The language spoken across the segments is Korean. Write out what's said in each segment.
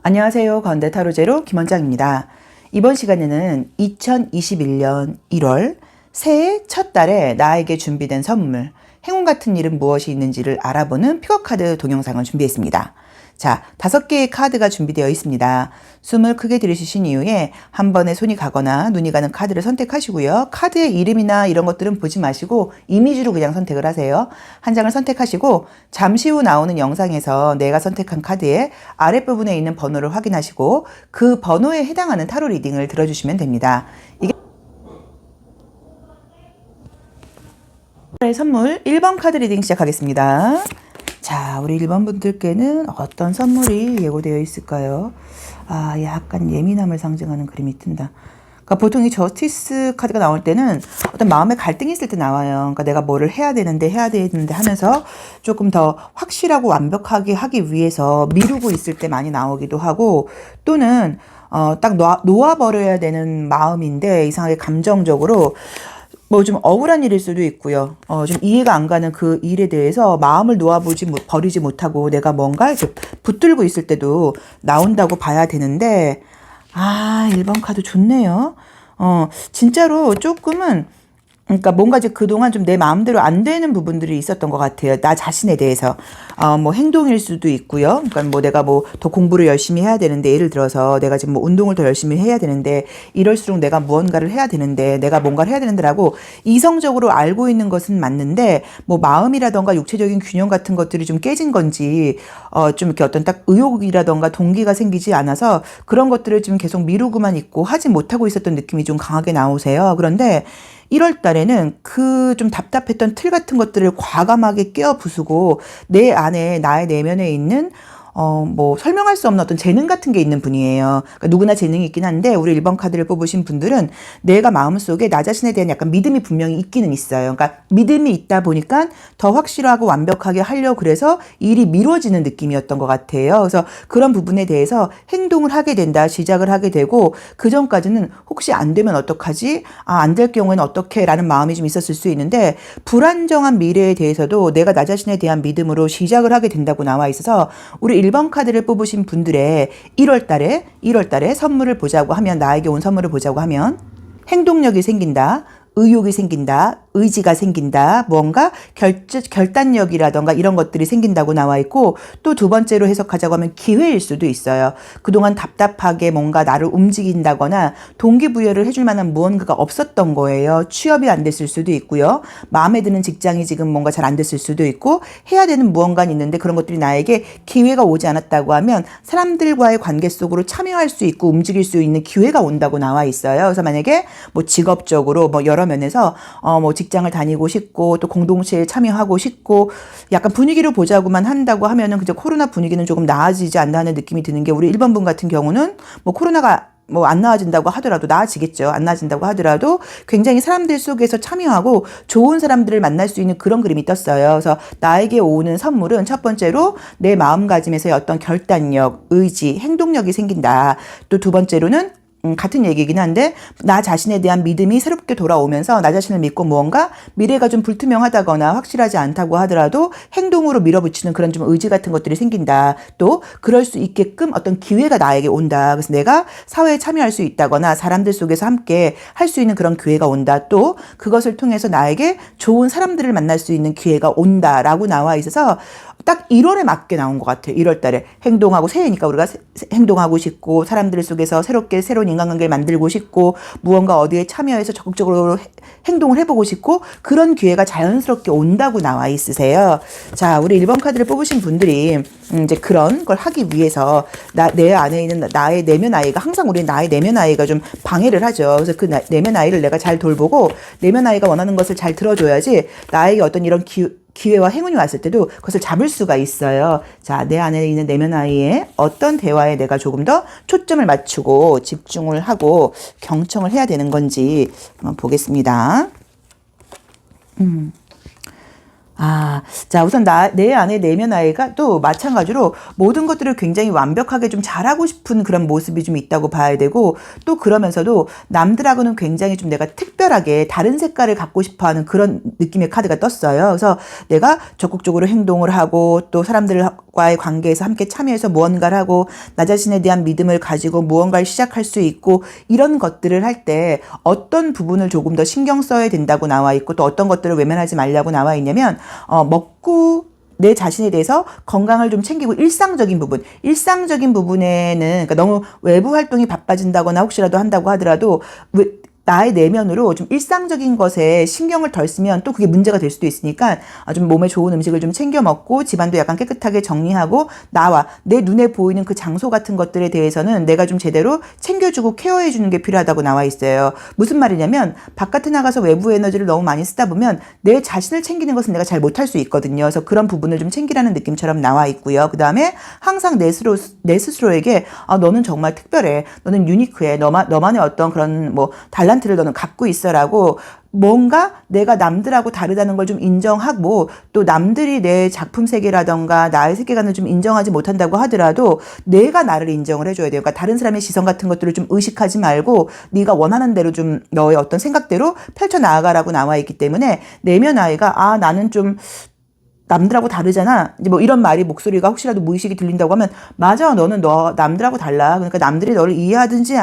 안녕하세요. 건대타로제로 김원장입니다. 이번 시간에는 2021년 1월 새해 첫 달에 나에게 준비된 선물, 행운 같은 일은 무엇이 있는지를 알아보는 픽업카드 동영상을 준비했습니다. 자, 5개의 카드가 준비되어 있습니다. 숨을 크게 들이쉬신 이후에 한 번에 손이 가거나 눈이 가는 카드를 선택하시고요. 카드의 이름이나 이런 것들은 보지 마시고 이미지로 그냥 선택을 하세요. 한 장을 선택하시고 잠시 후 나오는 영상에서 내가 선택한 카드의 아랫부분에 있는 번호를 확인하시고 그 번호에 해당하는 타로 리딩을 들어주시면 됩니다. 이게 선물 1번 카드 리딩 시작하겠습니다. 자, 우리 1번 분들께는 어떤 선물이 예고되어 있을까요? 아, 약간 예민함을 상징하는 그림이 뜬다. 그러니까 보통 이 저스티스 카드가 나올 때는 어떤 마음의 갈등이 있을 때 나와요. 그러니까 내가 뭐를 해야 되는데 하면서 조금 더 확실하고 완벽하게 하기 위해서 미루고 있을 때 많이 나오기도 하고, 또는 딱 놓아버려야 되는 마음인데 이상하게 감정적으로 뭐 좀 억울한 일일 수도 있고요. 좀 이해가 안 가는 그 일에 대해서 마음을 버리지 못하고 내가 뭔가 이렇게 붙들고 있을 때도 나온다고 봐야 되는데, 1번 카드 좋네요. 진짜로 조금은, 그러니까 뭔가 이제 그동안 좀 내 마음대로 안 되는 부분들이 있었던 것 같아요. 나 자신에 대해서. 뭐 행동일 수도 있고요. 그러니까 뭐 내가 뭐 더 공부를 열심히 해야 되는데, 예를 들어서 내가 지금 뭐 운동을 더 열심히 해야 되는데, 이럴수록 내가 무언가를 해야 되는데, 내가 뭔가를 해야 되는데라고 이성적으로 알고 있는 것은 맞는데, 뭐 마음이라던가 육체적인 균형 같은 것들이 좀 깨진 건지, 좀 이렇게 어떤 딱 의욕이라던가 동기가 생기지 않아서 그런 것들을 지금 계속 미루고만 있고 하지 못하고 있었던 느낌이 좀 강하게 나오세요. 그런데 1월 달에는 그 좀 답답했던 틀 같은 것들을 과감하게 깨어 부수고 내 안에, 나의 내면에 있는 뭐 설명할 수 없는 어떤 재능 같은 게 있는 분이에요. 그러니까 누구나 재능이 있긴 한데, 우리 1번 카드를 뽑으신 분들은 내가 마음속에 나 자신에 대한 약간 믿음이 분명히 있기는 있어요. 그러니까 믿음이 있다 보니까 더 확실하고 완벽하게 하려고 그래서 일이 미뤄지는 느낌이었던 것 같아요. 그래서 그런 부분에 대해서 행동을 하게 된다, 시작을 하게 되고, 그 전까지는 혹시 안 되면 어떡하지? 안 될 경우에는 어떻게? 라는 마음이 좀 있었을 수 있는데, 불안정한 미래에 대해서도 내가 나 자신에 대한 믿음으로 시작을 하게 된다고 나와 있어서, 우리 1번 카드를 뽑으신 분들의 1월 달에 선물을 보자고 하면, 나에게 온 선물을 보자고 하면, 행동력이 생긴다, 의욕이 생긴다, 의지가 생긴다, 무언가 결단력이라던가 이런 것들이 생긴다고 나와 있고, 또 두 번째로 해석하자고 하면 기회일 수도 있어요. 그동안 답답하게 뭔가 나를 움직인다거나 동기부여를 해줄 만한 무언가가 없었던 거예요. 취업이 안 됐을 수도 있고요. 마음에 드는 직장이 지금 뭔가 잘 안 됐을 수도 있고, 해야 되는 무언가는 있는데 그런 것들이 나에게 기회가 오지 않았다고 하면 사람들과의 관계 속으로 참여할 수 있고 움직일 수 있는 기회가 온다고 나와 있어요. 그래서 만약에 뭐 직업적으로 뭐 여러 면에서 뭐 직장을 다니고 싶고, 또 공동체에 참여하고 싶고, 약간 분위기를 보자고만 한다고 하면은 그저 코로나 분위기는 조금 나아지지 않나는 느낌이 드는 게, 우리 1번 분 같은 경우는 뭐 코로나가 뭐 안 나아진다고 하더라도, 나아지겠죠. 안 나아진다고 하더라도 굉장히 사람들 속에서 참여하고 좋은 사람들을 만날 수 있는 그런 그림이 떴어요. 그래서 나에게 오는 선물은 첫 번째로 내 마음가짐에서의 어떤 결단력, 의지, 행동력이 생긴다. 또 두 번째로는 같은 얘기긴 한데, 나 자신에 대한 믿음이 새롭게 돌아오면서 나 자신을 믿고 무언가 미래가 좀 불투명하다거나 확실하지 않다고 하더라도 행동으로 밀어붙이는 그런 좀 의지 같은 것들이 생긴다. 또 그럴 수 있게끔 어떤 기회가 나에게 온다. 그래서 내가 사회에 참여할 수 있다거나 사람들 속에서 함께 할 수 있는 그런 기회가 온다. 또 그것을 통해서 나에게 좋은 사람들을 만날 수 있는 기회가 온다라고 나와 있어서 딱 1월에 맞게 나온 것 같아요. 1월 달에 행동하고, 새해니까 우리가 행동하고 싶고, 사람들 속에서 새로운 인간관계를 만들고 싶고, 무언가 어디에 참여해서 적극적으로 행동을 해보고 싶고, 그런 기회가 자연스럽게 온다고 나와 있으세요. 자, 우리 1번 카드를 뽑으신 분들이 이제 그런 걸 하기 위해서 내 안에 있는 나의 내면 아이가, 항상 우리 나의 내면 아이가 좀 방해를 하죠. 그래서 그 내면 아이를 내가 잘 돌보고, 내면 아이가 원하는 것을 잘 들어줘야지 나에게 어떤 이런 기회와 행운이 왔을 때도 그것을 잡을 수가 있어요. 자, 내 안에 있는 내면 아이의 어떤 대화에 내가 조금 더 초점을 맞추고 집중을 하고 경청을 해야 되는 건지 한번 보겠습니다. 자, 우선 내 안에 내면 아이가 또 마찬가지로 모든 것들을 굉장히 완벽하게 좀 잘하고 싶은 그런 모습이 좀 있다고 봐야 되고, 또 그러면서도 남들하고는 굉장히 좀 내가 특별하게 다른 색깔을 갖고 싶어 하는 그런 느낌의 카드가 떴어요. 그래서 내가 적극적으로 행동을 하고 또 사람들과의 관계에서 함께 참여해서 무언가를 하고 나 자신에 대한 믿음을 가지고 무언가를 시작할 수 있고, 이런 것들을 할 때 어떤 부분을 조금 더 신경 써야 된다고 나와 있고, 또 어떤 것들을 외면하지 말라고 나와 있냐면, 먹고 내 자신에 대해서 건강을 좀 챙기고 일상적인 부분에는 그러니까 너무 외부 활동이 바빠진다거나 혹시라도 한다고 하더라도 나의 내면으로 좀 일상적인 것에 신경을 덜 쓰면 또 그게 문제가 될 수도 있으니까 좀 몸에 좋은 음식을 좀 챙겨 먹고 집안도 약간 깨끗하게 정리하고 나와 내 눈에 보이는 그 장소 같은 것들에 대해서는 내가 좀 제대로 챙겨주고 케어해 주는 게 필요하다고 나와 있어요. 무슨 말이냐면 바깥에 나가서 외부 에너지를 너무 많이 쓰다 보면 내 자신을 챙기는 것은 내가 잘 못할 수 있거든요. 그래서 그런 부분을 좀 챙기라는 느낌처럼 나와 있고요. 그 다음에 항상 내 스스로에게 너는 정말 특별해. 너는 유니크해. 너만의 어떤 그런 뭐 달란트를 너는 갖고 있어라고, 뭔가 내가 남들하고 다르다는 걸 좀 인정하고, 또 남들이 내 작품 세계라던가 나의 세계관을 좀 인정하지 못한다고 하더라도 내가 나를 인정을 해줘야 돼요. 그러니까 다른 사람의 시선 같은 것들을 좀 의식하지 말고 네가 원하는 대로 좀 너의 어떤 생각대로 펼쳐나가라고 나와 있기 때문에, 내면 아이가 나는 좀 남들하고 다르잖아. 이제 뭐 이런 말이 목소리가 혹시라도 무의식이 들린다고 하면, 맞아, 너는 남들하고 달라. 그러니까 남들이 너를 이해하든지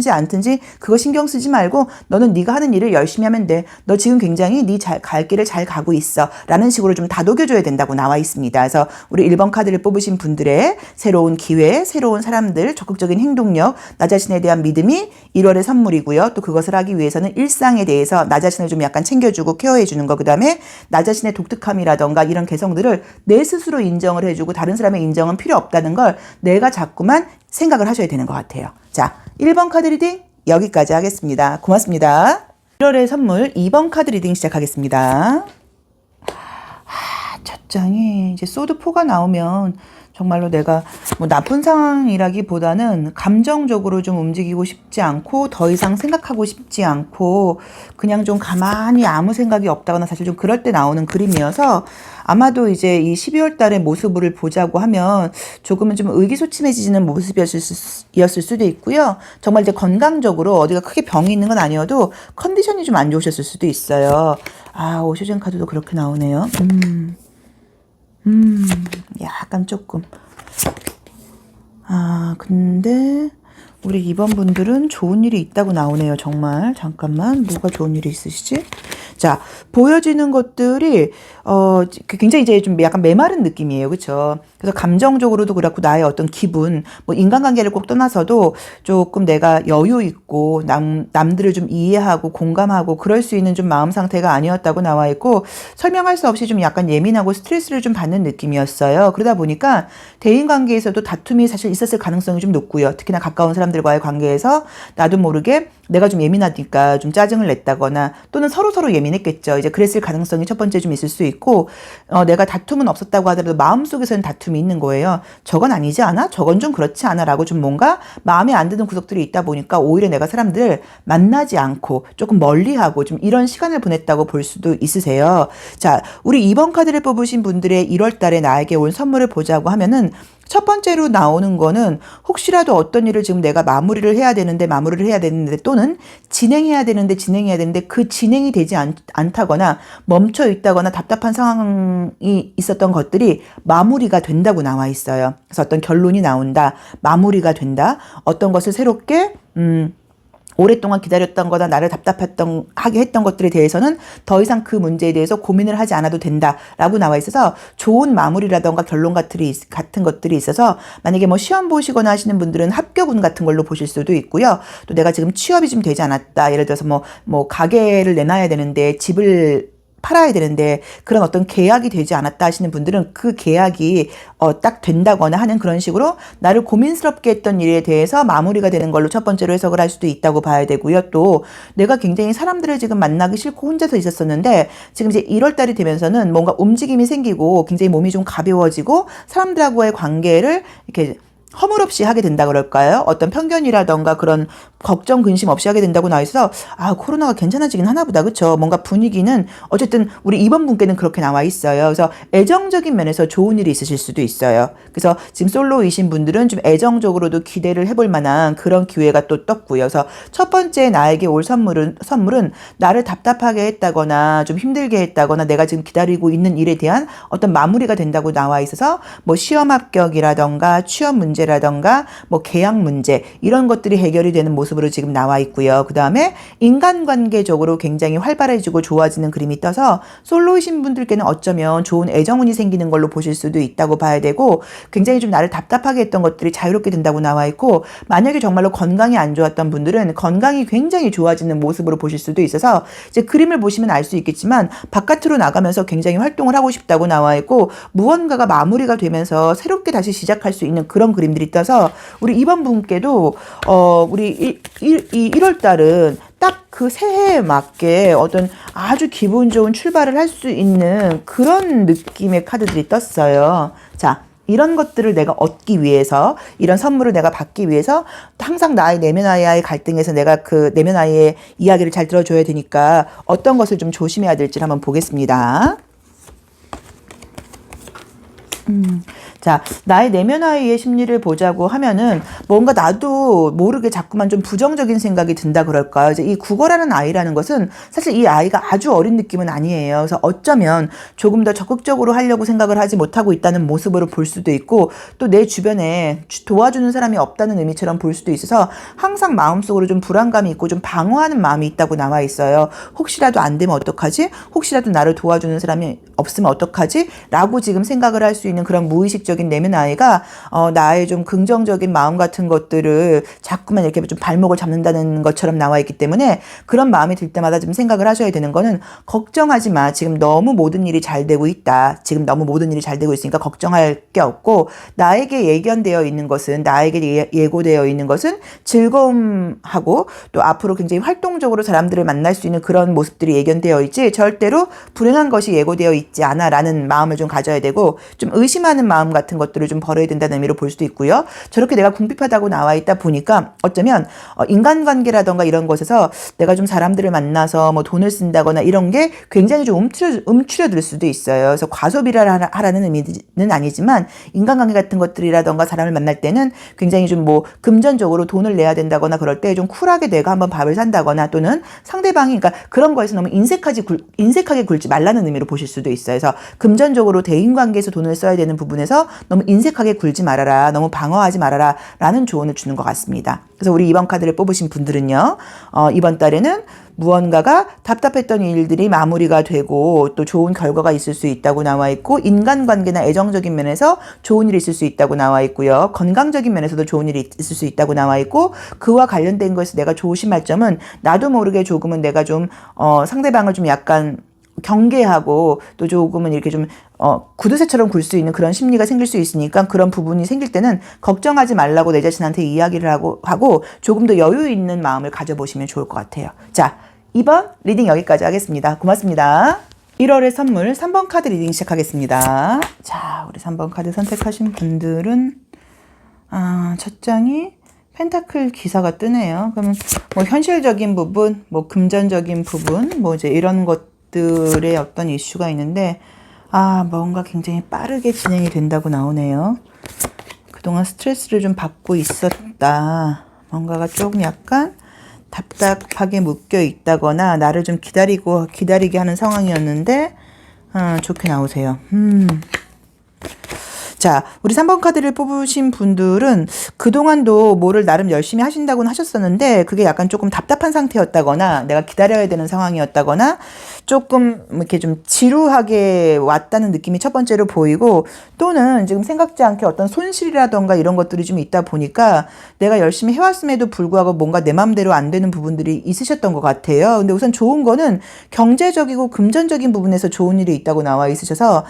않든지 그거 신경 쓰지 말고 너는 네가 하는 일을 열심히 하면 돼. 너 지금 굉장히 네 갈 길을 잘 가고 있어. 라는 식으로 좀 다독여줘야 된다고 나와 있습니다. 그래서 우리 1번 카드를 뽑으신 분들의 새로운 기회, 새로운 사람들, 적극적인 행동력, 나 자신에 대한 믿음이 1월의 선물이고요. 또 그것을 하기 위해서는 일상에 대해서 나 자신을 좀 약간 챙겨주고 케어해주는 거, 그 다음에 나 자신의 독특함이라던가 이런 개성들을 내 스스로 인정을 해주고 다른 사람의 인정은 필요 없다는 걸 내가 자꾸만 생각을 하셔야 되는 것 같아요. 자, 1번 카드 리딩 여기까지 하겠습니다. 고맙습니다. 1월의 선물 2번 카드 리딩 시작하겠습니다. 첫 장이 이제 소드4가 나오면 정말로 내가 뭐 나쁜 상황이라기보다는 감정적으로 좀 움직이고 싶지 않고 더 이상 생각하고 싶지 않고 그냥 좀 가만히 아무 생각이 없다거나 사실 좀 그럴 때 나오는 그림이어서, 아마도 이제 이 12월 달의 모습을 보자고 하면 조금은 좀 의기소침해지는 모습이었을 수도 있고요. 정말 이제 건강적으로 어디가 크게 병이 있는 건 아니어도 컨디션이 좀 안 좋으셨을 수도 있어요. 오쇼젠 카드도 그렇게 나오네요. 약간 조금. 근데 우리 2번 분들은 좋은 일이 있다고 나오네요. 정말. 잠깐만, 뭐가 좋은 일이 있으시지? 자, 보여지는 것들이 굉장히 이제 좀 약간 메마른 느낌이에요. 그렇죠? 그래서 감정적으로도 그렇고 나의 어떤 기분, 뭐 인간관계를 꼭 떠나서도 조금 내가 여유 있고 남들을 좀 이해하고 공감하고 그럴 수 있는 좀 마음 상태가 아니었다고 나와 있고, 설명할 수 없이 좀 약간 예민하고 스트레스를 좀 받는 느낌이었어요. 그러다 보니까 대인관계에서도 다툼이 사실 있었을 가능성이 좀 높고요. 특히나 가까운 사람들과의 관계에서 나도 모르게 내가 좀 예민하니까 좀 짜증을 냈다거나, 또는 서로 예민했겠죠. 이제 그랬을 가능성이 첫 번째 좀 있을 수 있고, 내가 다툼은 없었다고 하더라도 마음속에서는 다툼이 있는 거예요. 저건 아니지 않아? 저건 좀 그렇지 않아? 라고 좀 뭔가 마음에 안 드는 구석들이 있다 보니까 오히려 내가 사람들을 만나지 않고 조금 멀리하고 좀 이런 시간을 보냈다고 볼 수도 있으세요. 자, 우리 2번 카드를 뽑으신 분들의 1월 달에 나에게 온 선물을 보자고 하면은, 첫 번째로 나오는 거는 혹시라도 어떤 일을 지금 내가 마무리를 해야 되는데 또는 진행해야 되는데 그 진행이 되지 않다거나 멈춰 있다거나 답답한 상황이 있었던 것들이 마무리가 된다고 나와 있어요. 그래서 어떤 결론이 나온다, 마무리가 된다, 어떤 것을 새롭게 오랫동안 기다렸던 거나 나를 하게 했던 것들에 대해서는 더 이상 그 문제에 대해서 고민을 하지 않아도 된다라고 나와 있어서 좋은 마무리라던가 결론 같은 것들이 있어서, 만약에 뭐 시험 보시거나 하시는 분들은 합격운 같은 걸로 보실 수도 있고요. 또 내가 지금 취업이 좀 되지 않았다. 예를 들어서 뭐 가게를 내놔야 되는데 집을 팔아야 되는데 그런 어떤 계약이 되지 않았다 하시는 분들은 그 계약이 딱 된다거나 하는 그런 식으로 나를 고민스럽게 했던 일에 대해서 마무리가 되는 걸로 첫 번째로 해석을 할 수도 있다고 봐야 되고요. 또 내가 굉장히 사람들을 지금 만나기 싫고 혼자서 있었었는데 지금 이제 1월 달이 되면서는 뭔가 움직임이 생기고 굉장히 몸이 좀 가벼워지고 사람들하고의 관계를 이렇게 허물 없이 하게 된다 그럴까요? 어떤 편견이라던가 그런 걱정 근심 없이 하게 된다고 나와 있어서 아 코로나가 괜찮아지긴 하나 보다 그쵸? 뭔가 분위기는 어쨌든 우리 이번 분께는 그렇게 나와 있어요. 그래서 애정적인 면에서 좋은 일이 있으실 수도 있어요. 그래서 지금 솔로이신 분들은 좀 애정적으로도 기대를 해볼 만한 그런 기회가 또 떴고요. 그래서 첫 번째 나에게 올 선물은 나를 답답하게 했다거나 좀 힘들게 했다거나 내가 지금 기다리고 있는 일에 대한 어떤 마무리가 된다고 나와 있어서 뭐 시험 합격이라던가 취업 문제라던가 뭐 계약 문제 이런 것들이 해결이 되는 모습으로 지금 나와 있고요. 그 다음에 인간관계적으로 굉장히 활발해지고 좋아지는 그림이 떠서 솔로이신 분들께는 어쩌면 좋은 애정운이 생기는 걸로 보실 수도 있다고 봐야 되고 굉장히 좀 나를 답답하게 했던 것들이 자유롭게 된다고 나와 있고 만약에 정말로 건강이 안 좋았던 분들은 건강이 굉장히 좋아지는 모습으로 보실 수도 있어서 이제 그림을 보시면 알 수 있겠지만 바깥으로 나가면서 굉장히 활동을 하고 싶다고 나와 있고 무언가가 마무리가 되면서 새롭게 다시 시작할 수 있는 그런 그림들이 떠서 우리 이번 분께도 우리 1월 달은 딱 그 새해에 맞게 어떤 아주 기분 좋은 출발을 할 수 있는 그런 느낌의 카드들이 떴어요. 자, 이런 것들을 내가 얻기 위해서 이런 선물을 내가 받기 위해서 항상 나의 내면 아이와의 갈등에서 내가 그 내면 아이의 이야기를 잘 들어줘야 되니까 어떤 것을 좀 조심해야 될지 한번 보겠습니다. 자, 나의 내면 아이의 심리를 보자고 하면은 뭔가 나도 모르게 자꾸만 좀 부정적인 생각이 든다 그럴까요? 이제 이 국어라는 아이라는 것은 사실 이 아이가 아주 어린 느낌은 아니에요. 그래서 어쩌면 조금 더 적극적으로 하려고 생각을 하지 못하고 있다는 모습으로 볼 수도 있고 또 내 주변에 도와주는 사람이 없다는 의미처럼 볼 수도 있어서 항상 마음속으로 좀 불안감이 있고 좀 방어하는 마음이 있다고 나와 있어요. 혹시라도 안 되면 어떡하지? 혹시라도 나를 도와주는 사람이 없으면 어떡하지? 라고 지금 생각을 할 수 있는 그런 무의식적인 내면 아이가 나의 좀 긍정적인 마음 같은 것들을 자꾸만 이렇게 좀 발목을 잡는다는 것처럼 나와 있기 때문에 그런 마음이 들 때마다 좀 생각을 하셔야 되는 거는 걱정하지 마. 지금 너무 모든 일이 잘 되고 있다. 지금 너무 모든 일이 잘 되고 있으니까 걱정할 게 없고 나에게 예견되어 있는 것은 나에게 예고되어 있는 것은 즐거움하고 또 앞으로 굉장히 활동적으로 사람들을 만날 수 있는 그런 모습들이 예견되어 있지 절대로 불행한 것이 예고되어 있지 않아 라는 마음을 좀 가져야 되고 좀 의심하는 마음 같은 것들을 좀 버려야 된다는 의미로 볼 수도 있고요. 저렇게 내가 궁핍하다고 나와 있다 보니까 어쩌면 인간관계라던가 이런 것에서 내가 좀 사람들을 만나서 뭐 돈을 쓴다거나 이런 게 굉장히 좀 움츠려들 수도 있어요. 그래서 과소비를 하라는 의미는 아니지만 인간관계 같은 것들이라던가 사람을 만날 때는 굉장히 좀 뭐 금전적으로 돈을 내야 된다거나 그럴 때 좀 쿨하게 내가 한번 밥을 산다거나 또는 상대방이 그러니까 그런 거에서 너무 인색하게 굴지 말라는 의미로 보실 수도 있어요. 그래서 금전적으로 대인관계에서 돈을 써야 되는 부분에서 너무 인색하게 굴지 말아라. 너무 방어하지 말아라. 라는 조언을 주는 것 같습니다. 그래서 우리 이번 카드를 뽑으신 분들은요. 이번 달에는 무언가가 답답했던 일들이 마무리가 되고 또 좋은 결과가 있을 수 있다고 나와 있고 인간관계나 애정적인 면에서 좋은 일이 있을 수 있다고 나와 있고요. 건강적인 면에서도 좋은 일이 있을 수 있다고 나와 있고 그와 관련된 것에서 내가 조심할 점은 나도 모르게 조금은 내가 좀 상대방을 좀 약간 경계하고 또 조금은 이렇게 좀 구두쇠처럼 굴 수 있는 그런 심리가 생길 수 있으니까 그런 부분이 생길 때는 걱정하지 말라고 내 자신한테 이야기를 하고 조금 더 여유 있는 마음을 가져보시면 좋을 것 같아요. 자, 2번 리딩 여기까지 하겠습니다. 고맙습니다. 1월의 선물 3번 카드 리딩 시작하겠습니다. 자, 우리 3번 카드 선택하신 분들은 첫 장이 펜타클 기사가 뜨네요. 그러면 뭐 현실적인 부분, 뭐 금전적인 부분, 뭐 이제 이런 것들의 어떤 이슈가 있는데 뭔가 굉장히 빠르게 진행이 된다고 나오네요. 그동안 스트레스를 좀 받고 있었다. 뭔가가 조금 약간 답답하게 묶여 있다거나 나를 좀 기다리게 하는 상황이었는데 좋게 나오세요. 자, 우리 3번 카드를 뽑으신 분들은 그동안도 뭐를 나름 열심히 하신다고는 하셨었는데 그게 약간 조금 답답한 상태였다거나 내가 기다려야 되는 상황이었다거나 조금 이렇게 좀 지루하게 왔다는 느낌이 첫 번째로 보이고 또는 지금 생각지 않게 어떤 손실이라던가 이런 것들이 좀 있다 보니까 내가 열심히 해왔음에도 불구하고 뭔가 내 맘대로 안 되는 부분들이 있으셨던 것 같아요. 근데 우선 좋은 거는 경제적이고 금전적인 부분에서 좋은 일이 있다고 나와 있으셔서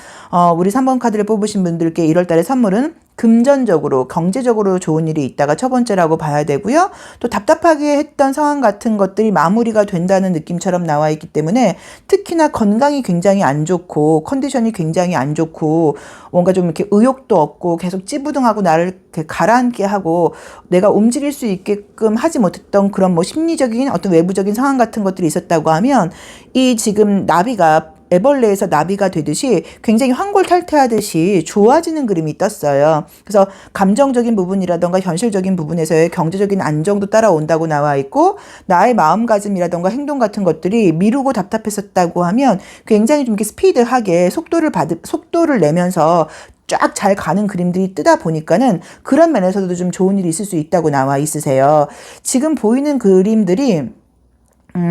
우리 3번 카드를 뽑으신 분들께 1월 달의 선물은 금전적으로 경제적으로 좋은 일이 있다가 첫 번째라고 봐야 되고요. 또 답답하게 했던 상황 같은 것들이 마무리가 된다는 느낌처럼 나와 있기 때문에 특히나 건강이 굉장히 안 좋고 컨디션이 굉장히 안 좋고 뭔가 좀 이렇게 의욕도 없고 계속 찌부둥하고 나를 이렇게 가라앉게 하고 내가 움직일 수 있게끔 하지 못했던 그런 뭐 심리적인 어떤 외부적인 상황 같은 것들이 있었다고 하면 이 지금 나비가 애벌레에서 나비가 되듯이 굉장히 환골탈태하듯이 좋아지는 그림이 떴어요. 그래서 감정적인 부분이라던가 현실적인 부분에서의 경제적인 안정도 따라온다고 나와 있고 나의 마음가짐이라던가 행동 같은 것들이 미루고 답답했었다고 하면 굉장히 좀 이렇게 스피드하게 속도를 내면서 쫙 잘 가는 그림들이 뜨다 보니까는 그런 면에서도 좀 좋은 일이 있을 수 있다고 나와 있으세요. 지금 보이는 그림들이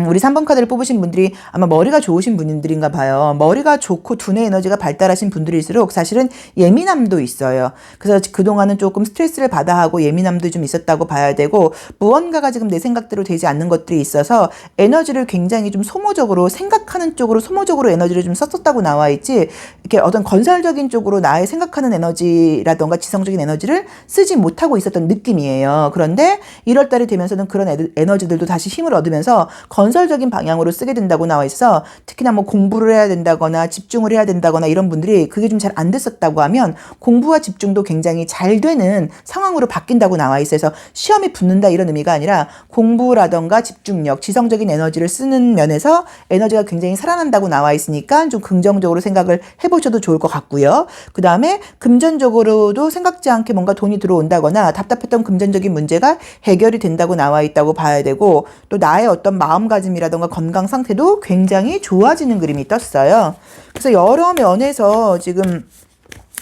우리 3번 카드를 뽑으신 분들이 아마 머리가 좋으신 분들인가 봐요. 머리가 좋고 두뇌 에너지가 발달하신 분들일수록 사실은 예민함도 있어요. 그래서 그동안은 조금 스트레스를 받아 하고 예민함도 좀 있었다고 봐야 되고 무언가가 지금 내 생각대로 되지 않는 것들이 있어서 에너지를 굉장히 좀 소모적으로 생각하는 쪽으로 소모적으로 에너지를 좀 썼었다고 나와 있지 이렇게 어떤 건설적인 쪽으로 나의 생각하는 에너지라던가 지성적인 에너지를 쓰지 못하고 있었던 느낌이에요. 그런데 1월 달이 되면서는 그런 에너지들도 다시 힘을 얻으면서 건설적인 방향으로 쓰게 된다고 나와 있어. 특히나 뭐 공부를 해야 된다거나 집중을 해야 된다거나 이런 분들이 그게 좀 잘 안 됐었다고 하면 공부와 집중도 굉장히 잘 되는 상황으로 바뀐다고 나와 있어서 시험이 붙는다 이런 의미가 아니라 공부라던가 집중력, 지성적인 에너지를 쓰는 면에서 에너지가 굉장히 살아난다고 나와 있으니까 좀 긍정적으로 생각을 해보셔도 좋을 것 같고요. 그 다음에 금전적으로도 생각지 않게 뭔가 돈이 들어온다거나 답답했던 금전적인 문제가 해결이 된다고 나와 있다고 봐야 되고 또 나의 어떤 마음가짐이라던가 건강 상태도 굉장히 좋아지는 그림이 떴어요. 그래서 여러 면에서 지금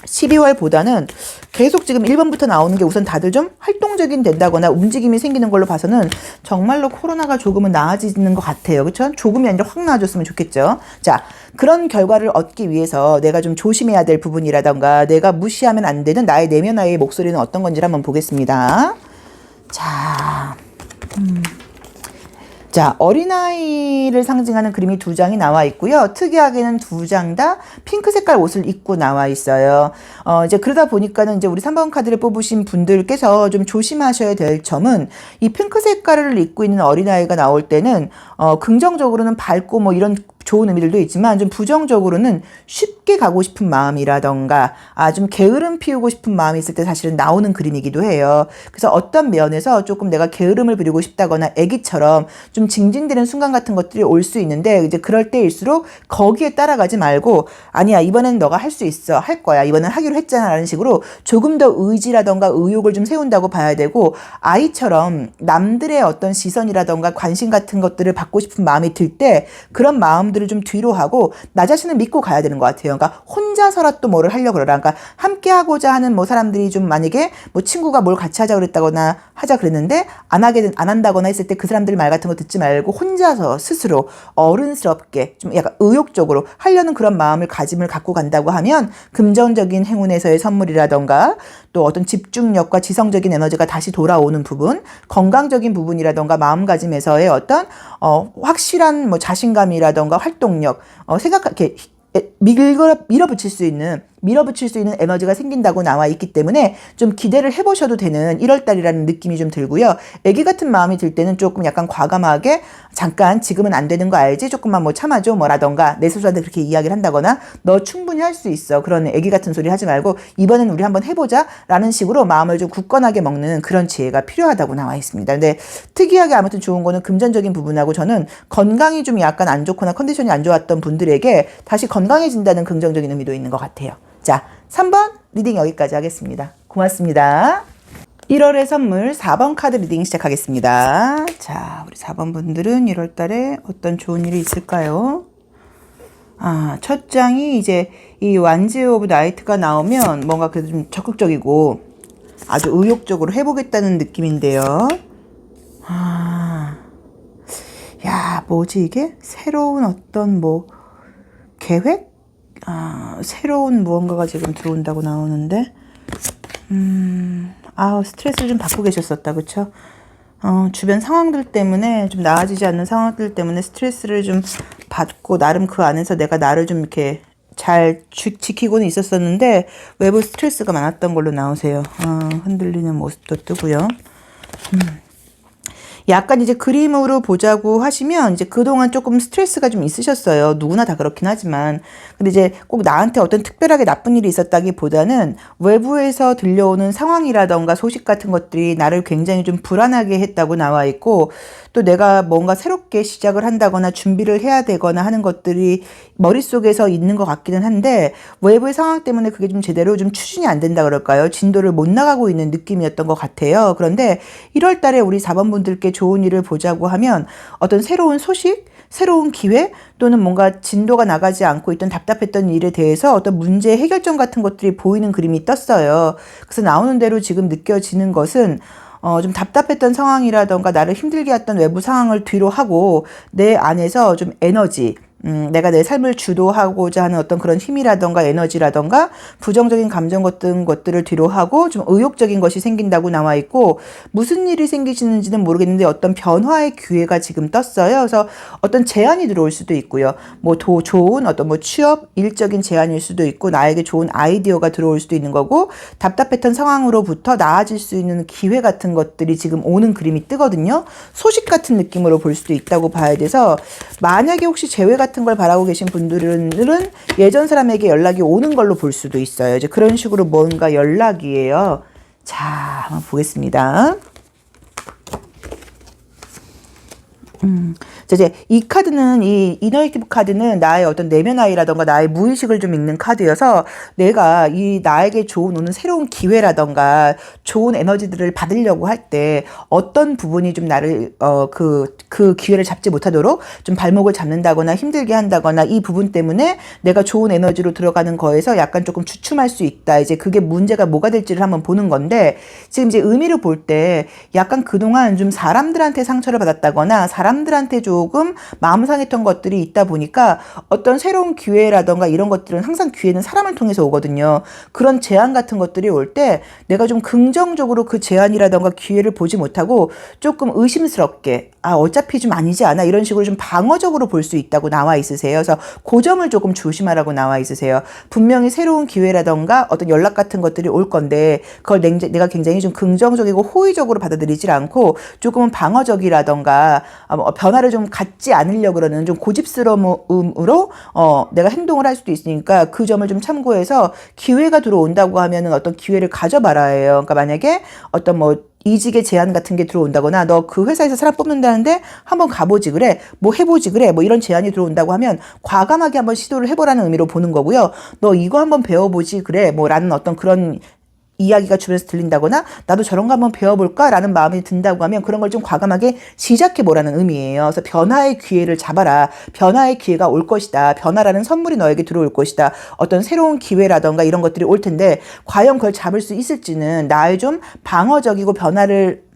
12월보다는 계속 지금 1번부터 나오는 게 우선 다들 좀 활동적인 된다거나 움직임이 생기는 걸로 봐서는 정말로 코로나가 조금은 나아지는 것 같아요. 그렇죠? 조금이 아니라 확 나아졌으면 좋겠죠. 자, 그런 결과를 얻기 위해서 내가 좀 조심해야 될 부분이라던가 내가 무시하면 안 되는 나의 내면의 목소리는 어떤 건지 한번 보겠습니다. 자, 어린아이를 상징하는 그림이 2장이 나와 있고요. 특이하게는 2장 다 핑크 색깔 옷을 입고 나와 있어요. 이제 그러다 보니까는 이제 우리 3번 카드를 뽑으신 분들께서 좀 조심하셔야 될 점은 이 핑크 색깔을 입고 있는 어린아이가 나올 때는 긍정적으로는 밝고 뭐 이런 좋은 의미들도 있지만 좀 부정적으로는 쉽게 가고 싶은 마음이라던가 좀 게으름 피우고 싶은 마음이 있을 때 사실은 나오는 그림이기도 해요. 그래서 어떤 면에서 조금 내가 게으름을 부리고 싶다거나 애기처럼 좀 징징대는 순간 같은 것들이 올 수 있는데 이제 그럴 때일수록 거기에 따라가지 말고 아니야 이번엔 너가 할 수 있어 할 거야 이번엔 하기로 했잖아 라는 식으로 조금 더 의지라던가 의욕을 좀 세운다고 봐야 되고 아이처럼 남들의 어떤 시선이라던가 관심 같은 것들을 받고 싶은 마음이 들 때 그런 마음들을 좀 뒤로 하고 나 자신을 믿고 가야 되는 것 같아요. 그러니까 혼자서라도 뭐를 하려고 그러라. 그러니까 함께 하고자 하는 뭐 사람들이 좀 만약에 뭐 친구가 뭘 같이 하자 그랬다거나 하자 그랬는데 안 한다거나 했을 때 그 사람들 말 같은 거 듣지 말고 혼자서 스스로 어른스럽게 좀 약간 의욕적으로 하려는 그런 마음을 갖고 간다고 하면 금전적인 행운에서의 선물이라던가 또 어떤 집중력과 지성적인 에너지가 다시 돌아오는 부분, 건강적인 부분이라던가 마음가짐에서의 어떤 확실한 뭐 자신감이라던가 활동력, 이렇게 밀어붙일 수 있는 에너지가 생긴다고 나와 있기 때문에 좀 기대를 해보셔도 되는 1월달이라는 느낌이 좀 들고요. 애기 같은 마음이 들 때는 조금 약간 과감하게 잠깐 지금은 안 되는 거 알지? 조금만 뭐 참아줘 뭐라던가 내 스스로한테 그렇게 이야기를 한다거나 너 충분히 할 수 있어. 그런 애기 같은 소리 하지 말고 이번엔 우리 한번 해보자 라는 식으로 마음을 좀 굳건하게 먹는 그런 지혜가 필요하다고 나와 있습니다. 근데 특이하게 아무튼 좋은 거는 금전적인 부분하고 저는 건강이 좀 약간 안 좋거나 컨디션이 안 좋았던 분들에게 다시 건강해진다는 긍정적인 의미도 있는 것 같아요. 자, 3번 리딩 여기까지 하겠습니다. 고맙습니다. 1월의 선물 4번 카드 리딩 시작하겠습니다. 자, 우리 4번 분들은 1월 달에 어떤 좋은 일이 있을까요? 첫 장이 이제 이 완즈 오브 나이트가 나오면 뭔가 그래도 좀 적극적이고 아주 의욕적으로 해보겠다는 느낌인데요. 야, 뭐지 이게? 새로운 어떤 뭐 계획? 새로운 무언가가 지금 들어온다고 나오는데 스트레스를 좀 받고 계셨었다 그쵸? 주변 상황들 때문에 좀 나아지지 않는 상황들 때문에 스트레스를 좀 받고 나름 그 안에서 내가 나를 좀 이렇게 잘 지키고는 있었었는데 외부 스트레스가 많았던 걸로 나오세요. 흔들리는 모습도 뜨고요. 약간 이제 그림으로 보자고 하시면 이제 그동안 조금 스트레스가 좀 있으셨어요. 누구나 다 그렇긴 하지만. 근데 이제 꼭 나한테 어떤 특별하게 나쁜 일이 있었다기보다는 외부에서 들려오는 상황이라던가 소식 같은 것들이 나를 굉장히 좀 불안하게 했다고 나와 있고, 또 내가 뭔가 새롭게 시작을 한다거나 준비를 해야 되거나 하는 것들이 머릿속에서 있는 것 같기는 한데, 외부의 상황 때문에 그게 좀 제대로 좀 추진이 안 된다 그럴까요? 진도를 못 나가고 있는 느낌이었던 것 같아요. 그런데 1월 달에 우리 4번 분들께 좋은 일을 보자고 하면 어떤 새로운 소식, 새로운 기회, 또는 뭔가 진도가 나가지 않고 있던 답답했던 일에 대해서 어떤 문제 해결점 같은 것들이 보이는 그림이 떴어요. 그래서 나오는 대로 지금 느껴지는 것은 좀 답답했던 상황이라던가 나를 힘들게 했던 외부 상황을 뒤로 하고 내 안에서 좀 에너지, 내가 내 삶을 주도하고자 하는 어떤 그런 힘이라던가 에너지라던가 부정적인 감정 같은 것들을 뒤로 하고 좀 의욕적인 것이 생긴다고 나와 있고, 무슨 일이 생기시는지는 모르겠는데 어떤 변화의 기회가 지금 떴어요. 그래서 어떤 제안이 들어올 수도 있고요. 뭐 더 좋은 어떤 뭐 취업, 일적인 제안일 수도 있고, 나에게 좋은 아이디어가 들어올 수도 있는 거고, 답답했던 상황으로부터 나아질 수 있는 기회 같은 것들이 지금 오는 그림이 뜨거든요. 소식 같은 느낌으로 볼 수도 있다고 봐야 돼서, 만약에 혹시 재회 같은 걸 바라고 계신 분들은 예전 사람에게 연락이 오는 걸로 볼 수도 있어요. 이제 그런 식으로 뭔가 연락이에요. 자, 한번 보겠습니다. 이제 이 카드는, 이 이너액티브 카드는 나의 어떤 내면 아이라던가 나의 무의식을 좀 읽는 카드여서, 내가 이 나에게 좋은 오는 새로운 기회라던가 좋은 에너지들을 받으려고 할 때 어떤 부분이 좀 나를 그 기회를 잡지 못하도록 좀 발목을 잡는다거나 힘들게 한다거나, 이 부분 때문에 내가 좋은 에너지로 들어가는 거에서 약간 조금 주춤할 수 있다. 이제 그게 문제가 뭐가 될지를 한번 보는 건데, 지금 이제 의미를 볼 때 약간 그동안 좀 사람들한테 상처를 받았다거나 사람들한테 조금 마음 상했던 것들이 있다 보니까 어떤 새로운 기회라던가 이런 것들은 항상 기회는 사람을 통해서 오거든요. 그런 제안 같은 것들이 올 때 내가 좀 긍정적으로 그 제안이라던가 기회를 보지 못하고 조금 의심스럽게, 어차피 좀 아니지 않아, 이런 식으로 좀 방어적으로 볼 수 있다고 나와 있으세요. 그래서 그 점을 조금 조심하라고 나와 있으세요. 분명히 새로운 기회라던가 어떤 연락 같은 것들이 올 건데 그걸 내가 굉장히 좀 긍정적이고 호의적으로 받아들이질 않고 조금은 방어적이라던가 변화를 좀 갖지 않으려고 그러는 좀 고집스러움으로 내가 행동을 할 수도 있으니까, 그 점을 좀 참고해서 기회가 들어온다고 하면은 어떤 기회를 가져봐라 해요. 그러니까 만약에 어떤 뭐 이직의 제안 같은 게 들어온다거나, 너 그 회사에서 사람 뽑는다는데 한번 가보지 그래, 뭐 해보지 그래, 뭐 이런 제안이 들어온다고 하면 과감하게 한번 시도를 해보라는 의미로 보는 거고요. 너 이거 한번 배워보지 그래, 뭐 라는 어떤 그런 이야기가 주변에서 들린다거나, 나도 저런 거 한번 배워볼까 라는 마음이 든다고 하면 그런 걸 좀 과감하게 시작해보라는 의미예요. 그래서 변화의 기회를 잡아라. 변화의 기회가 올 것이다. 변화라는 선물이 너에게 들어올 것이다. 어떤 새로운 기회라던가 이런 것들이 올 텐데, 과연 그걸 잡을 수 있을지는 나의 좀 방어적이고 변화를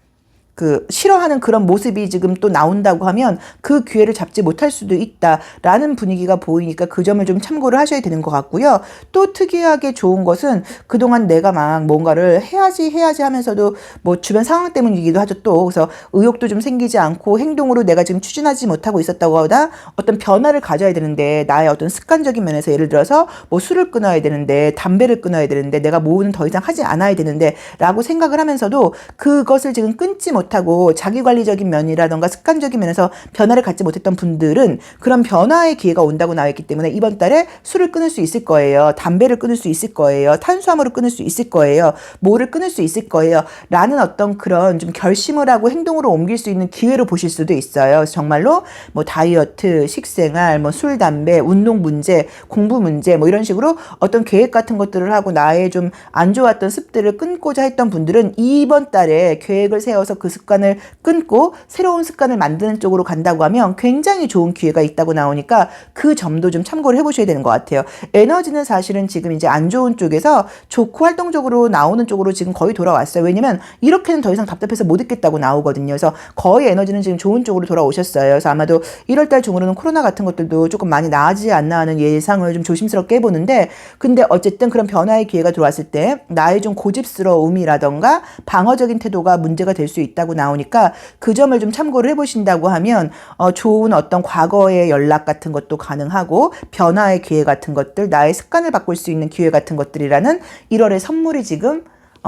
싫어하는 그런 모습이 지금 또 나온다고 하면 그 기회를 잡지 못할 수도 있다라는 분위기가 보이니까 그 점을 좀 참고를 하셔야 되는 것 같고요. 또 특이하게 좋은 것은, 그동안 내가 막 뭔가를 해야지 하면서도 뭐 주변 상황 때문이기도 하죠. 또 그래서 의욕도 좀 생기지 않고 행동으로 내가 지금 추진하지 못하고 있었다고 하다 어떤 변화를 가져야 되는데, 나의 어떤 습관적인 면에서 예를 들어서 뭐 술을 끊어야 되는데, 담배를 끊어야 되는데, 내가 뭐는 더 이상 하지 않아야 되는데 라고 생각을 하면서도 그것을 지금 끊지 못하고 자기관리적인 면이라던가 습관적인 면에서 변화를 갖지 못했던 분들은 그런 변화의 기회가 온다고 나와 있기 때문에 이번 달에 술을 끊을 수 있을 거예요. 담배를 끊을 수 있을 거예요. 탄수화물을 끊을 수 있을 거예요. 뭐를 끊을 수 있을 거예요. 라는 어떤 그런 좀 결심을 하고 행동으로 옮길 수 있는 기회로 보실 수도 있어요. 그래서 정말로 뭐 다이어트, 식생활, 뭐 술, 담배, 운동 문제, 공부 문제, 뭐 이런 식으로 어떤 계획 같은 것들을 하고 나의 좀 안 좋았던 습들을 끊고자 했던 분들은 이번 달에 계획을 세워서 그 습관을 끊고 새로운 습관을 만드는 쪽으로 간다고 하면 굉장히 좋은 기회가 있다고 나오니까 그 점도 좀 참고를 해보셔야 되는 것 같아요. 에너지는 사실은 지금 이제 안 좋은 쪽에서 좋고 활동적으로 나오는 쪽으로 지금 거의 돌아왔어요. 왜냐면 이렇게는 더 이상 답답해서 못 있겠다고 나오거든요. 그래서 거의 에너지는 지금 좋은 쪽으로 돌아오셨어요. 그래서 아마도 1월달 중으로는 코로나 같은 것들도 조금 많이 나아지지 않나 하는 예상을 좀 조심스럽게 해보는데, 근데 어쨌든 그런 변화의 기회가 들어왔을 때 나의 좀 고집스러움이라던가 방어적인 태도가 문제가 될 수 있다 있다고 나오니까 그 점을 좀 참고를 해보신다고 하면 좋은 어떤 과거의 연락 같은 것도 가능하고 변화의 기회 같은 것들, 나의 습관을 바꿀 수 있는 기회 같은 것들이라는 1월의 선물이 지금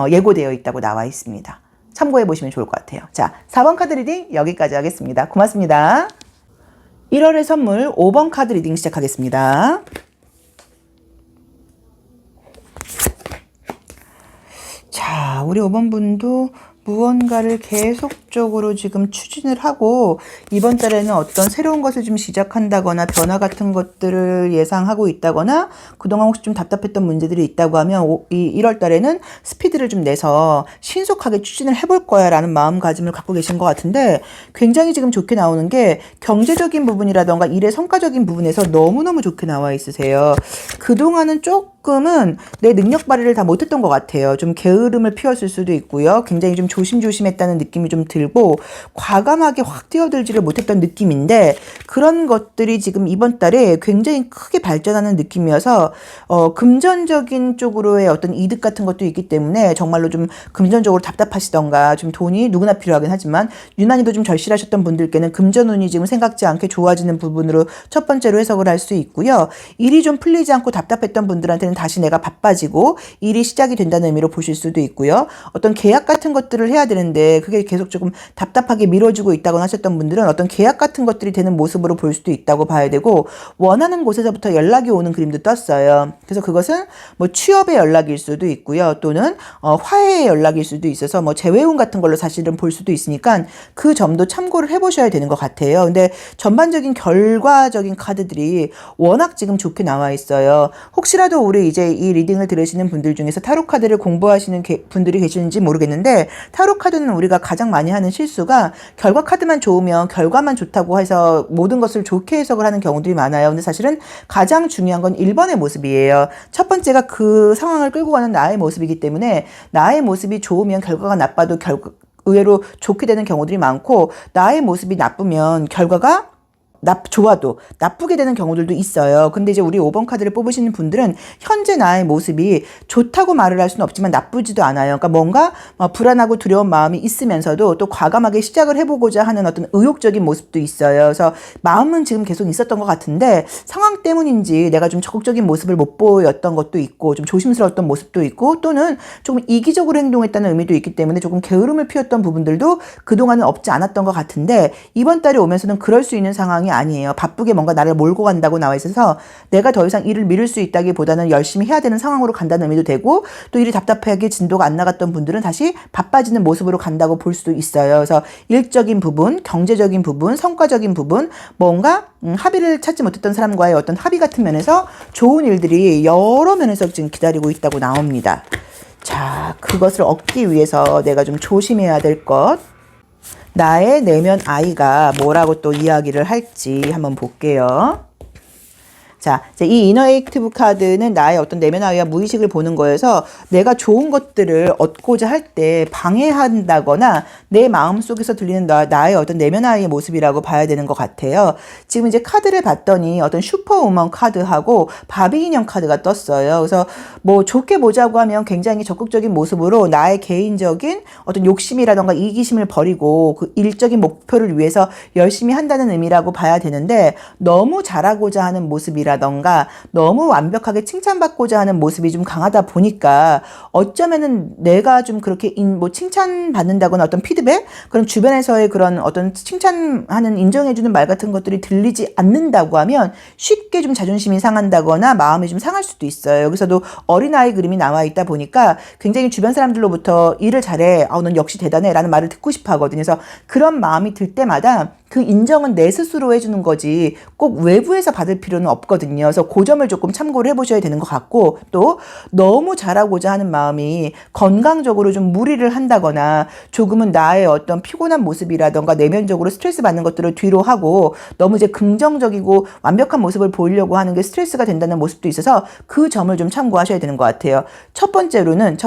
예고되어 있다고 나와 있습니다. 참고해 보시면 좋을 것 같아요. 자, 4번 카드 리딩 여기까지 하겠습니다. 고맙습니다. 1월의 선물 5번 카드 리딩 시작하겠습니다. 자, 우리 5번 분도 무언가를 계속적으로 지금 추진을 하고 이번 달에는 어떤 새로운 것을 좀 시작한다거나 변화 같은 것들을 예상하고 있다거나 그동안 혹시 좀 답답했던 문제들이 있다고 하면 이 1월 달에는 스피드를 좀 내서 신속하게 추진을 해볼 거야 라는 마음가짐을 갖고 계신 것 같은데 굉장히 지금 좋게 나오는 게 경제적인 부분이라던가 일의 성과적인 부분에서 너무너무 좋게 나와 있으세요. 그동안은 조금은 내 능력 발휘를 다 못했던 것 같아요. 좀 게으름을 피웠을 수도 있고요. 굉장히 좀 조심조심했다는 느낌이 좀 들고 과감하게 확 뛰어들지를 못했던 느낌인데 그런 것들이 지금 이번 달에 굉장히 크게 발전하는 느낌이어서 금전적인 쪽으로의 어떤 이득 같은 것도 있기 때문에 정말로 좀 금전적으로 답답하시던가 좀 돈이 누구나 필요하긴 하지만 유난히도 좀 절실하셨던 분들께는 금전운이 지금 생각지 않게 좋아지는 부분으로 첫 번째로 해석을 할 수 있고요. 일이 좀 풀리지 않고 답답했던 분들한테는 다시 내가 바빠지고 일이 시작이 된다는 의미로 보실 수도 있고요. 어떤 계약 같은 것들을 해야 되는데 그게 계속 조금 답답하게 미뤄지고 있다고 하셨던 분들은 어떤 계약 같은 것들이 되는 모습으로 볼 수도 있다고 봐야 되고 원하는 곳에서부터 연락이 오는 그림도 떴어요. 그래서 그것은 뭐 취업의 연락일 수도 있고요. 또는 화해의 연락일 수도 있어서 뭐 재회운 같은 걸로 사실은 볼 수도 있으니까 그 점도 참고를 해보셔야 되는 것 같아요. 근데 전반적인 결과적인 카드들이 워낙 지금 좋게 나와 있어요. 혹시라도 우리 이제 이 리딩을 들으시는 분들 중에서 타로 카드를 공부하시는 분들이 계시는지 모르겠는데 타로 카드는 우리가 가장 많이 하는 실수가 결과 카드만 좋으면 결과만 좋다고 해서 모든 것을 좋게 해석을 하는 경우들이 많아요. 근데 사실은 가장 중요한 건 1번의 모습이에요. 첫 번째가 그 상황을 끌고 가는 나의 모습이기 때문에 나의 모습이 좋으면 결과가 나빠도 의외로 좋게 되는 경우들이 많고 나의 모습이 나쁘면 결과가 좋아도 나쁘게 되는 경우들도 있어요. 근데 이제 우리 5번 카드를 뽑으시는 분들은 현재 나의 모습이 좋다고 말을 할 수는 없지만 나쁘지도 않아요. 그러니까 뭔가 불안하고 두려운 마음이 있으면서도 또 과감하게 시작을 해보고자 하는 어떤 의욕적인 모습도 있어요. 그래서 마음은 지금 계속 있었던 것 같은데 상황 때문인지 내가 좀 적극적인 모습을 못 보였던 것도 있고 좀 조심스러웠던 모습도 있고 또는 조금 이기적으로 행동했다는 의미도 있기 때문에 조금 게으름을 피웠던 부분들도 그동안은 없지 않았던 것 같은데 이번 달에 오면서는 그럴 수 있는 상황이 아니에요. 바쁘게 뭔가 나를 몰고 간다고 나와 있어서 내가 더 이상 일을 미룰 수 있다기보다는 열심히 해야 되는 상황으로 간다는 의미도 되고 또 일이 답답하게 진도가 안 나갔던 분들은 다시 바빠지는 모습으로 간다고 볼 수도 있어요. 그래서 일적인 부분, 경제적인 부분, 성과적인 부분 뭔가 합의를 찾지 못했던 사람과의 어떤 합의 같은 면에서 좋은 일들이 여러 면에서 지금 기다리고 있다고 나옵니다. 자, 그것을 얻기 위해서 내가 좀 조심해야 될 것 나의 내면 아이가 뭐라고 또 이야기를 할지 한번 볼게요. 자, 이 이너 액티브 카드는 나의 어떤 내면 아이와 무의식을 보는 거여서 내가 좋은 것들을 얻고자 할 때 방해한다거나 내 마음속에서 들리는 나의 어떤 내면 아이의 모습이라고 봐야 되는 것 같아요. 지금 이제 카드를 봤더니 어떤 슈퍼우먼 카드하고 바비 인형 카드가 떴어요. 그래서 뭐 좋게 보자고 하면 굉장히 적극적인 모습으로 나의 개인적인 어떤 욕심이라던가 이기심을 버리고 그 일적인 목표를 위해서 열심히 한다는 의미라고 봐야 되는데 너무 잘하고자 하는 모습이라던가 너무 완벽하게 칭찬받고자 하는 모습이 좀 강하다 보니까 어쩌면은 내가 좀 그렇게 뭐 칭찬받는다거나 어떤 피드백 그런 주변에서의 그런 어떤 칭찬하는 인정해주는 말 같은 것들이 들리지 않는다고 하면 쉽게 좀 자존심이 상한다거나 마음이 좀 상할 수도 있어요. 여기서도 어린아이 그림이 나와 있다 보니까 굉장히 주변 사람들로부터 일을 잘해, 넌 역시 대단해 라는 말을 듣고 싶어 하거든요. 그래서 그런 마음이 들 때마다 그 인정은 내 스스로 해주는 거지 꼭 외부에서 받을 필요는 없거든요. 그래서 그 점을 조금 참고를 해보셔야 되는 것 같고 또 너무 잘하고자 하는 마음이 건강적으로 좀 무리를 한다거나 조금은 나의 어떤 피곤한 모습이라던가 내면적으로 스트레스 받는 것들을 뒤로 하고 너무 이제 긍정적이고 완벽한 모습을 보이려고 하는 게 스트레스가 된다는 모습도 있어서 그 점을 좀 참고하셔야 되는 것 같아요. 첫 번째로는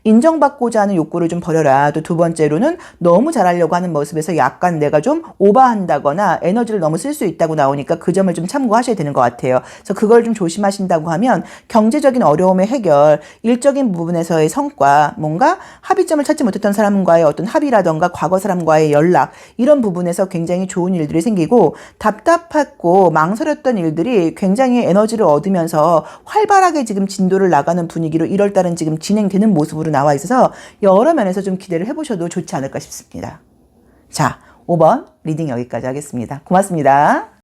인정받고자 하는 욕구를 좀 버려라. 또 두 번째로는 너무 잘하려고 하는 모습에서 약간 내가 좀 오버한다거나 에너지를 너무 쓸 수 있다고 나오니까 그 점을 좀 참고하셔야 되는 것 것 같아요. 그래서 그걸 좀 조심하신다고 하면 경제적인 어려움의 해결, 일적인 부분에서의 성과, 뭔가 합의점을 찾지 못했던 사람과의 어떤 합의라던가 과거 사람과의 연락, 이런 부분에서 굉장히 좋은 일들이 생기고, 답답했고 망설였던 일들이 굉장히 에너지를 얻으면서 활발하게 지금 진도를 나가는 분위기로 1월달은 지금 진행되는 모습으로 나와 있어서 여러 면에서 좀 기대를 해보셔도 좋지 않을까 싶습니다. 자, 5번 리딩 여기까지 하겠습니다. 고맙습니다.